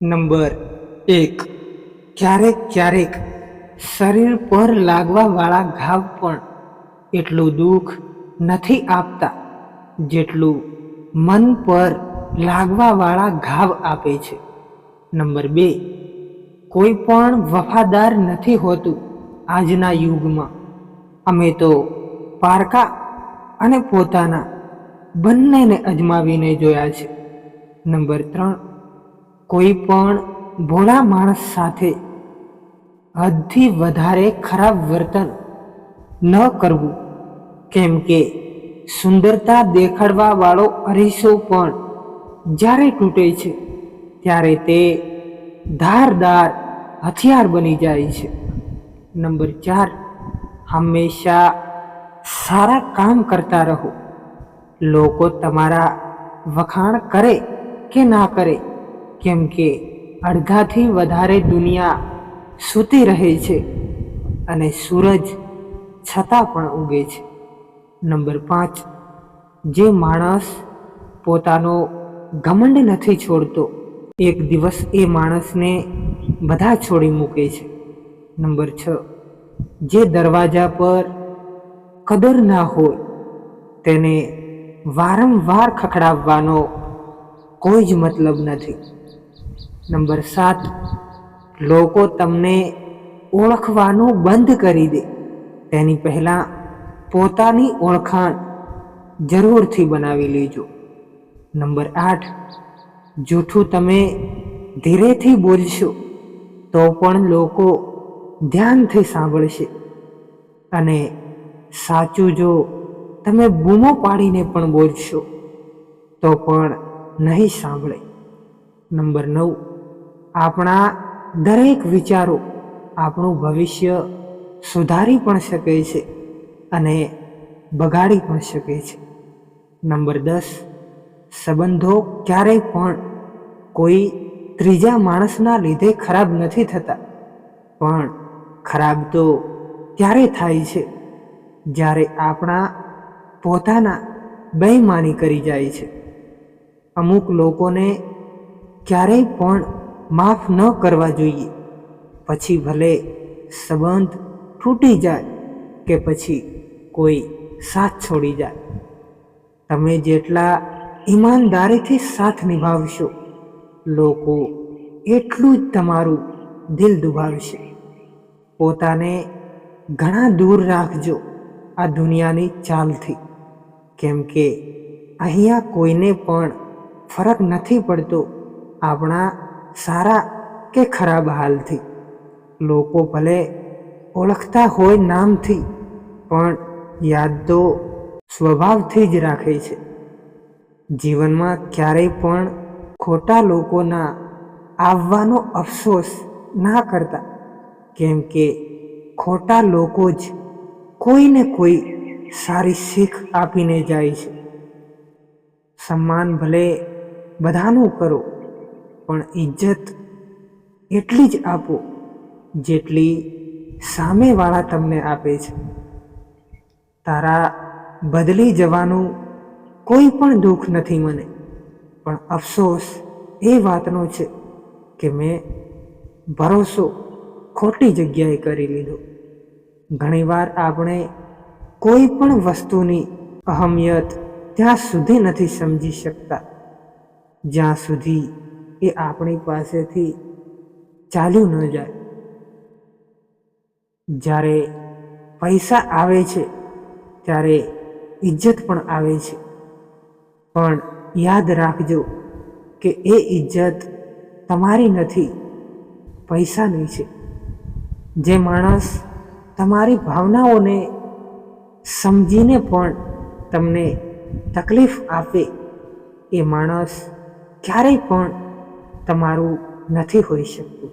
Number 1. ક્યારેક ક્યારેક શરીર પર લાગવાવાળા ઘાવ પણ એટલું દુઃખ નથી આપતા જેટલું મન પર લાગવાવાળા ઘાવ આપે છે. નંબર 2. કોઈ પણ વફાદાર નથી હોતું આજના યુગમાં. અમે તો પારકા અને પોતાના બંનેને અજમાવીને જોયા છે. નંબર 3. કોઈ પણ ભોળા માણસ સાથે હદથી વધારે ખરાબ વર્તન ન કરવું, કેમ કે સુંદરતા દેખાડવા વાળો અરીસો પણ જ્યારે તૂટે છે ત્યારે તે ધારદાર હથિયાર બની જાય છે. નંબર 4. હંમેશા સારા કામ કરતા રહો. લોકો તમારા વખાણ કરે કે ના કરે, કેમ કે અડધાથી વધારે દુનિયા સૂતી રહે છે અને સૂરજ છતાં પણ ઉગે છે. નંબર 5. જે માણસ પોતાનો ઘમંડ નથી છોડતો, એક દિવસ એ માણસને બધા છોડી મૂકે છે. નંબર 6. જે દરવાજા પર કદર ના હોય તેને વારંવાર ખખડાવવાનો કોઈ જ મતલબ નથી. નંબર 7. લોકો તમને ઓળખવાનું બંધ કરી દે તેની પહેલાં પોતાની ઓળખાણ જરૂરથી બનાવી લેજો. નંબર 8. જૂઠું તમે ધીરેથી બોલશો તો પણ લોકો ધ્યાનથી સાંભળશે, અને સાચું જો તમે બૂમો પાડીને પણ બોલશો તો પણ નહીં સાંભળે. નંબર 9. આપણા દરેક વિચારો આપણું ભવિષ્ય સુધારી પણ શકે છે અને બગાડી પણ શકે છે. નંબર 10. સંબંધો ક્યારેય પણ કોઈ ત્રીજા માણસના લીધે ખરાબ નથી થતા, પણ ખરાબ તો ત્યારે થાય છે જ્યારે આપણા પોતાના બેઈમાની કરી જાય છે. અમુક લોકોને ક્યારેય પણ માફ ન કરવા જોઈએ, પછી ભલે સંબંધ તૂટી જાય કે પછી કોઈ સાથ છોડી જાય. તમે જેટલા ઈમાનદારીથી સાથ નિભાવશો, લોકો એટલું જ તમારું દિલ દુભાવશે. પોતાને ઘણા દૂર રાખજો આ દુનિયાની ચાલથી, કેમ કે અહીંયા કોઈને પણ ફરક નથી પડતો આપણા સારા કે ખરાબ હાલથી. લોકો ભલે ઓળખતા હોય નામથી, પણ યાદ તો સ્વભાવથી જ રાખે છે. જીવનમાં ક્યારેય પણ ખોટા લોકોના આવવાનો અફસોસ ના કરતા, કેમ કે ખોટા લોકો જ કોઈને કોઈ સારી શીખ આપીને જાય છે. સન્માન ભલે બધાનું કરો, પણ ઇજ્જત એટલી જ આપો જેટલી સામેવાળા તમને આપે છે. તારા બદલી જવાનું કોઈ પણ દુઃખ નથી મને, પણ અફસોસ એ વાતનો છે કે મેં ભરોસો ખોટી જગ્યાએ કરી લીધો. ઘણીવાર આપણે કોઈ પણ વસ્તુની અહમિયત ત્યાં સુધી નથી સમજી શકતા જ્યાં સુધી એ આપણી પાસેથી ચાલ્યું ન જાય. જ્યારે પૈસા આવે છે ત્યારે ઇજ્જત પણ આવે છે, પણ યાદ રાખજો કે એ ઇજ્જત તમારી નથી, પૈસાની છે. જે માણસ તમારી ભાવનાઓને સમજીને પણ તમને તકલીફ આપે, એ માણસ ક્યારેય પણ તમારું નથી હોઈ શકતું.